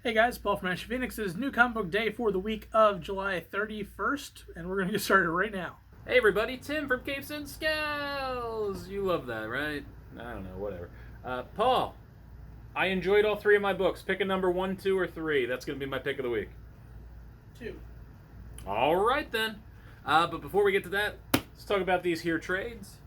Hey guys, Paul from Ashen Phoenix. It is New Comic Book Day for the week of July 31st, and we're going to get started right now. Hey everybody, Tim from Capes and Scowls! You love that, right? I don't know, whatever. Paul, I enjoyed all three of my books. Pick a number 1, 2, or 3. That's going to be my pick of the week. 2. Alright then. But before we get to that, let's talk about these here trades.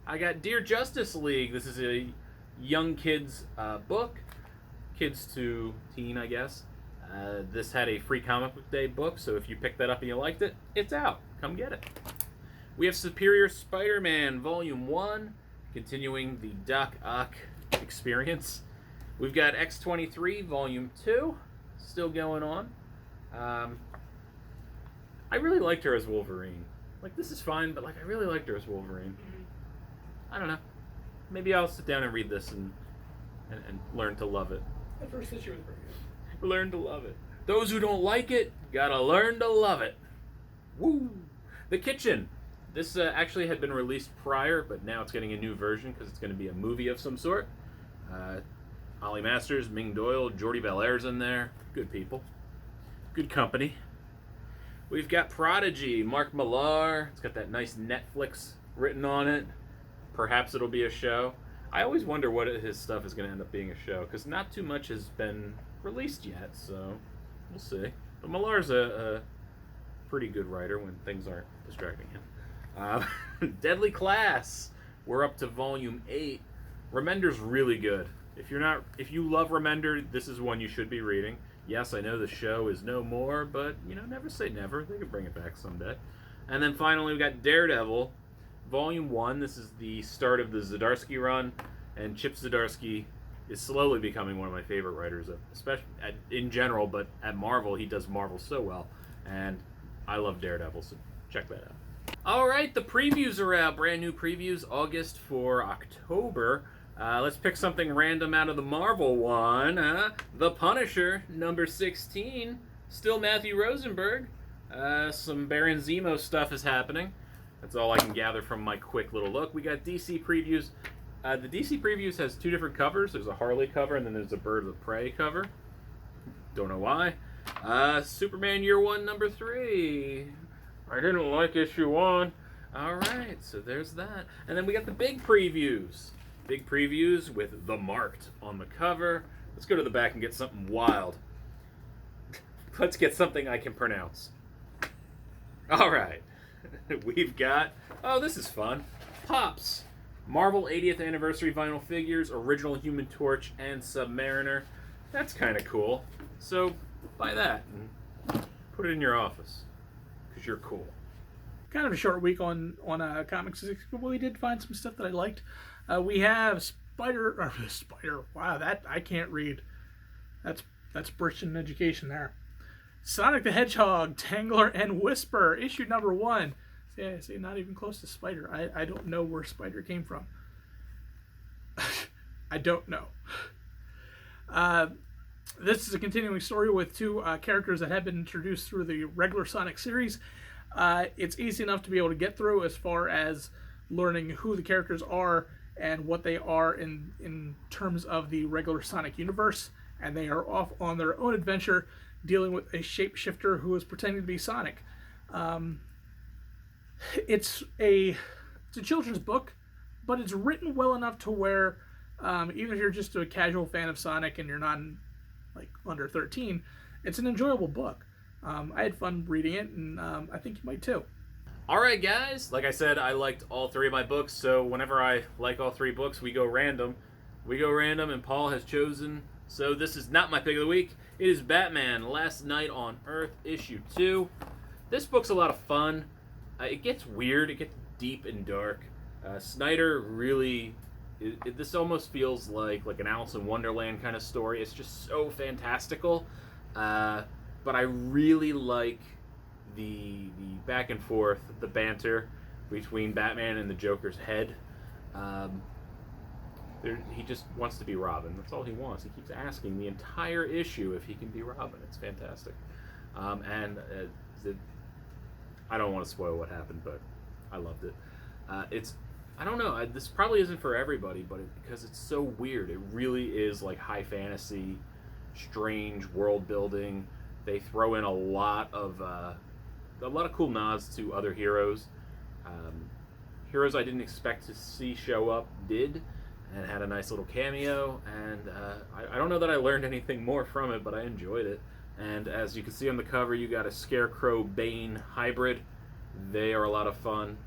I got Dear Justice League. This is a young kids book. Kids to teen, I guess. This had a free comic book day book, so if you picked that up and you liked it, it's out. Come get it. We have Superior Spider-Man Volume 1, continuing the Doc Ock experience. We've got X-23 Volume 2, still going on. I really liked her as Wolverine. Like, this is fine, but like I really liked her as Wolverine. I don't know. Maybe I'll sit down and read this and learn to love it. The first issue was pretty good. Learn to love it. Those who don't like it, gotta learn to love it. Woo! The Kitchen. This actually had been released prior, but now it's getting a new version because it's going to be a movie of some sort. Ollie Masters, Ming Doyle, Jordi Belaire's in there. Good people. Good company. We've got Prodigy, Mark Millar. It's got that nice Netflix written on it. Perhaps it'll be a show. I always wonder what his stuff is going to end up being a show, because not too much has been released yet, so we'll see. But Millar's a pretty good writer when things aren't distracting him. Deadly Class. We're up to Volume 8. Remender's really good. If you love Remender, this is one you should be reading. Yes, I know the show is no more, but never say never. They could bring it back someday. And then finally, we got Daredevil. Volume 1, this is the start of the Zdarsky run, and Chip Zdarsky is slowly becoming one of my favorite writers, especially in general, but at Marvel, he does Marvel so well, and I love Daredevil, so check that out. Alright, the previews are out, brand new previews, August for October. Let's pick something random out of the Marvel one. The Punisher, number 16, still Matthew Rosenberg. Some Baron Zemo stuff is happening. That's all I can gather from my quick little look. We got DC previews. The DC previews has two different covers. There's a Harley cover, and then there's a Bird of Prey cover. Don't know why. Superman Year 1, number 3. I didn't like issue 1. Alright, so there's that. And then we got the big previews. Big previews with The Marked on the cover. Let's go to the back and get something wild. Let's get something I can pronounce. Alright. We've got, this is fun, Pops. Marvel 80th Anniversary vinyl figures, original Human Torch, and Submariner. That's kind of cool. So, buy that and put it in your office, because you're cool. Kind of a short week on comics, but we did find some stuff that I liked. We have Spider. Wow, that I can't read. That's Christian education there. Sonic the Hedgehog, Tangler, and Whisper, issue number 1. See, not even close to Spider. I don't know where Spider came from. I don't know. This is a continuing story with two characters that have been introduced through the regular Sonic series. It's easy enough to be able to get through as far as learning who the characters are and what they are in terms of the regular Sonic universe. And they are off on their own adventure dealing with a shapeshifter who is pretending to be Sonic. It's a children's book, but it's written well enough to where even if you're just a casual fan of Sonic and you're not under 13, it's an enjoyable book. I had fun reading it, and I think you might too. Alright guys, like I said, I liked all three of my books, so whenever I like all three books, we go random. And Paul has chosen. So this is not my pick of the week. It is Batman, Last Night on Earth, issue 2. This book's a lot of fun. It gets weird. It gets deep and dark. Snyder really... this almost feels like an Alice in Wonderland kind of story. It's just so fantastical. But I really like the back and forth, the banter between Batman and the Joker's head. He just wants to be Robin. That's all he wants. He keeps asking the entire issue if he can be Robin. It's fantastic. I don't want to spoil what happened, but I loved it. I don't know. This probably isn't for everybody, but because it's so weird, it really is like high fantasy strange world building. They throw in a lot of cool nods to other heroes. Heroes I didn't expect to see show up did, and had a nice little cameo. And I don't know that I learned anything more from it, but I enjoyed it. And as you can see on the cover, you got a Scarecrow Bane hybrid. They are a lot of fun,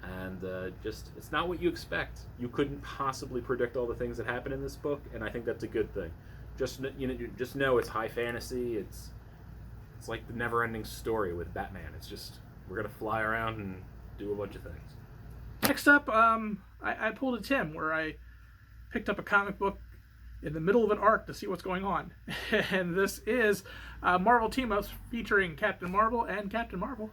and it's not what you expect. You couldn't possibly predict all the things that happen in this book, and I think that's a good thing. Just know it's high fantasy. It's like the never-ending story with Batman. It's just, we're gonna fly around and do a bunch of things. Next up, I pulled a Tim where I picked up a comic book in the middle of an arc to see what's going on. And this is Marvel Team-Ups featuring Captain Marvel and Captain Marvel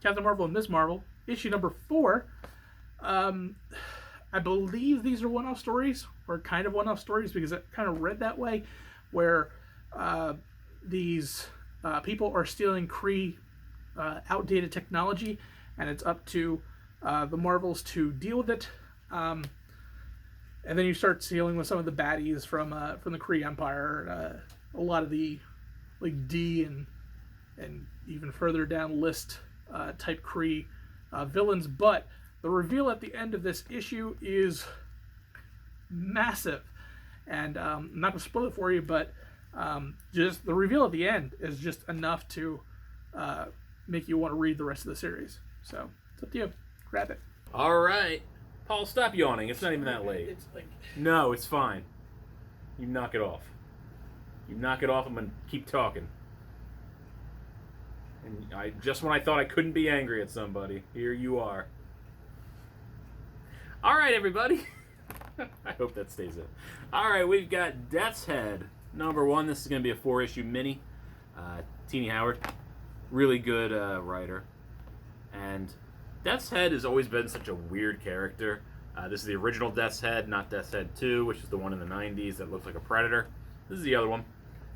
and Ms. Marvel, issue number 4. I believe these are one-off stories, or kind of one-off stories, because it kind of read that way, where these people are stealing Kree outdated technology, and it's up to the Marvels to deal with it. And then you start dealing with some of the baddies from the Kree Empire, a lot of the like D and even further down list type Kree villains. But the reveal at the end of this issue is massive, and I'm not going to spoil it for you, but just the reveal at the end is just enough to make you want to read the rest of the series. So it's up to you. Grab it. All right. Paul, stop yawning. It's not even that late. It's like... No, it's fine. You knock it off. You knock it off, I'm going to keep talking. And just when I thought I couldn't be angry at somebody, here you are. All right, everybody. I hope that stays in. All right, we've got Death's Head, number 1. This is going to be a 4-issue mini. Teeny Howard, really good writer. And Death's Head has always been such a weird character. This is the original Death's Head, not Death's Head 2, which is the one in the 90s that looks like a predator. This is the other one.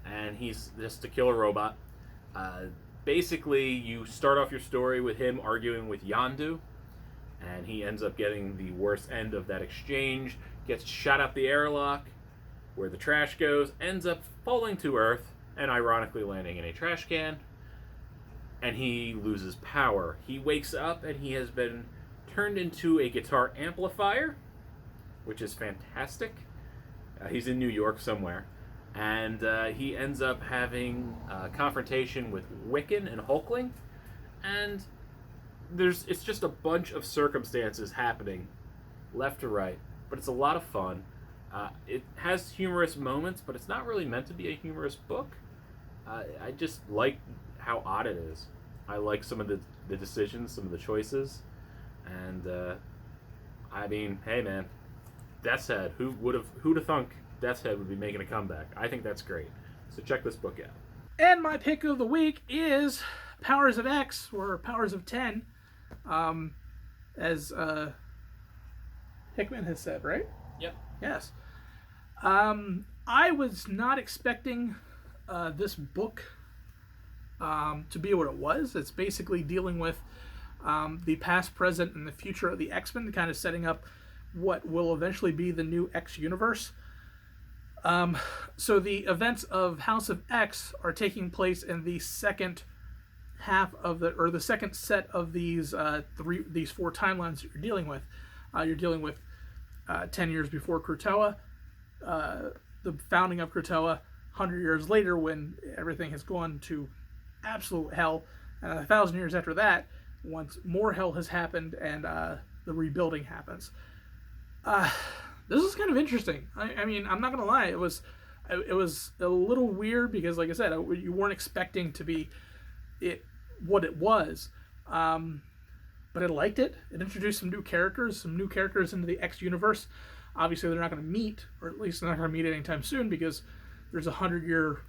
And he's just a killer robot. Basically, you start off your story with him arguing with Yondu, and he ends up getting the worst end of that exchange, gets shot out the airlock where the trash goes, ends up falling to Earth, and ironically landing in a trash can, and he loses power. He wakes up, and he has been turned into a guitar amplifier, which is fantastic. He's in New York somewhere. And he ends up having a confrontation with Wiccan and Hulkling, and it's just a bunch of circumstances happening left to right, but it's a lot of fun. It has humorous moments, but it's not really meant to be a humorous book. I just like how odd it is. I like some of the decisions, some of the choices, and I mean, hey man, Death's Head. Who'd have thunk Death's Head would be making a comeback? I think that's great. So check this book out. And my pick of the week is Powers of X, or Powers of 10, as Hickman has said, right? Yep. Yes. I was not expecting this book to be what it was. It's basically dealing with the past, present, and the future of the X-Men, kind of setting up what will eventually be the new X universe. So the events of House of X are taking place in the second half of the second set of these 4 timelines that you're dealing with. You're dealing with 10 years before Krakoa, the founding of Krakoa, 100 years later when everything has gone to absolute hell, and 1,000 years after that, once more hell has happened and the rebuilding happens. This is kind of interesting. I mean, I'm not gonna lie. It was a little weird because, like I said, you weren't expecting to be what it was. But I liked it. It introduced some new characters into the X universe. Obviously, they're not going to meet, or at least they're not going to meet anytime soon, because there's a 100-year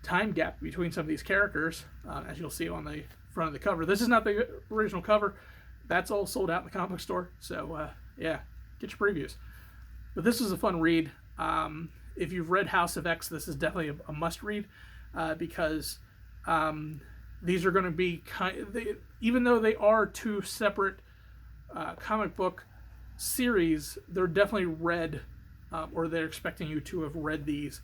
time gap between some of these characters, as you'll see on the front of the cover. This is not the original cover. That's all sold out in the comic store. So, yeah, get your previews. But this is a fun read. If you've read House of X, this is definitely a must-read, because these are going to be even though they are 2 separate comic book series, they're definitely read, or they're expecting you to have read these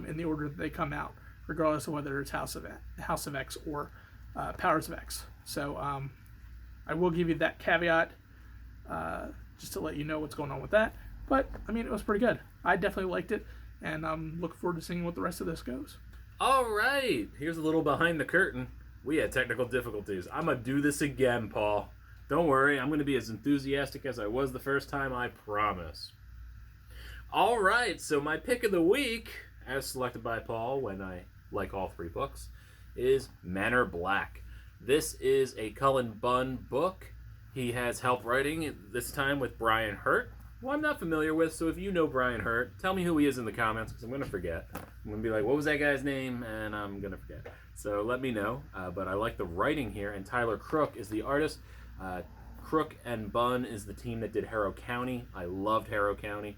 in the order that they come out, regardless of whether it's House of X or Powers of X. So I will give you that caveat just to let you know what's going on with that. But I mean, it was pretty good. I definitely liked it, and I'm looking forward to seeing what the rest of this goes. All right, here's a little behind the curtain. We had technical difficulties. I'm gonna do this again, Paul. Don't worry, I'm gonna be as enthusiastic as I was the first time, I promise. All right, so my pick of the week, as selected by Paul when I like all three books, is Manor Black. This is a Cullen Bunn book. He has help writing, this time with Brian Hurt, who I'm not familiar with, so if you know Brian Hurt, tell me who he is in the comments, because I'm going to forget. I'm going to be like, what was that guy's name? And I'm going to forget. So let me know. But I like the writing here, and Tyler Crook is the artist. Crook and Bunn is the team that did Harrow County. I loved Harrow County.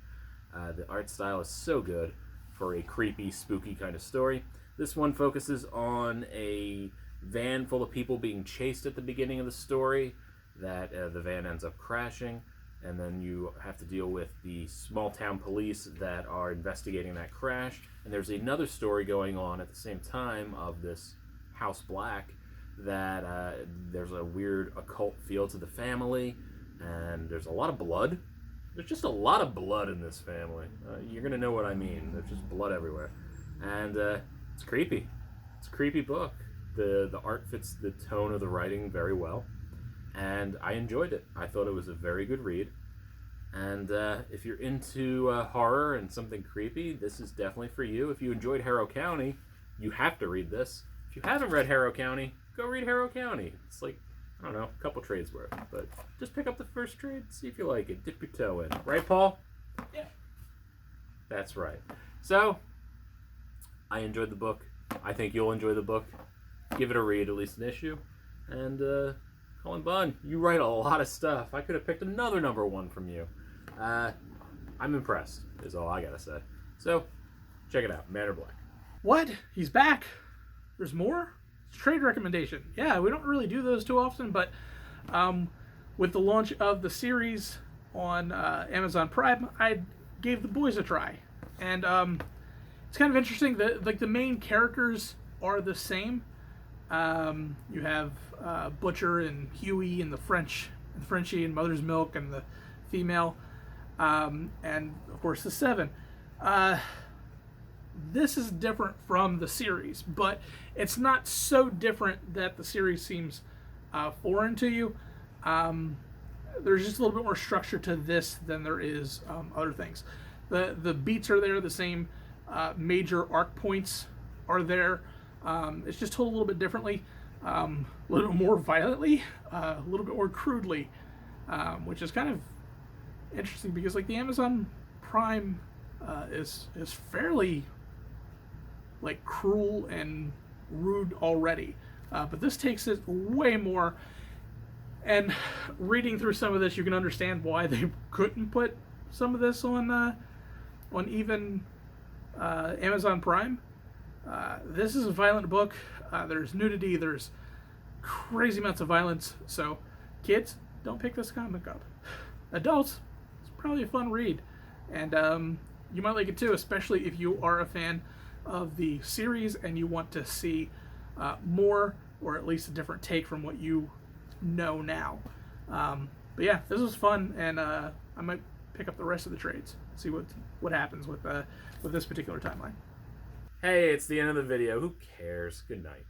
The art style is so good for a creepy, spooky kind of story. This one focuses on a van full of people being chased at the beginning of the story, that the van ends up crashing, and then you have to deal with the small town police that are investigating that crash. And there's another story going on at the same time of this House Black, that there's a weird occult feel to the family, and there's a lot of blood. There's just a lot of blood in this family. You're going to know what I mean. There's just blood everywhere. And it's creepy. It's a creepy book. The art fits the tone of the writing very well. And I enjoyed it. I thought it was a very good read. And if you're into horror and something creepy, this is definitely for you. If you enjoyed Harrow County, you have to read this. If you haven't read Harrow County, go read Harrow County. It's like, I don't know, a couple trades worth. But just pick up the first trade, see if you like it. Dip your toe in. Right, Paul? Yeah. That's right. So, I enjoyed the book. I think you'll enjoy the book. Give it a read, at least an issue. And, Cullen Bunn, you write a lot of stuff. I could have picked another number one from you. I'm impressed, is all I gotta say. So, check it out, Manor Black. What? He's back? There's more? It's a trade recommendation. Yeah, we don't really do those too often, but with the launch of the series on Amazon Prime, I gave The Boys a try. And it's kind of interesting that the main characters are the same. You have Butcher and Huey and the Frenchie and Mother's Milk and the female, and of course the Seven. This is different from the series, but it's not so different that the series seems foreign to you. There's just a little bit more structure to this than there is other things. The beats are there, the same major arc points are there. It's just told a little bit differently, a little bit more violently, a little bit more crudely, which is kind of interesting because like the Amazon Prime is fairly like cruel and rude already, but this takes it way more. And reading through some of this, you can understand why they couldn't put some of this on even Amazon Prime. This is a violent book. There's nudity. There's crazy amounts of violence. So, kids, don't pick this comic up. Adults, it's probably a fun read, and you might like it too, especially if you are a fan of the series and you want to see more, or at least a different take from what you know now. But yeah, this was fun, and I might pick up the rest of the trades, see what happens with this particular timeline. Hey, it's the end of the video. Who cares? Good night.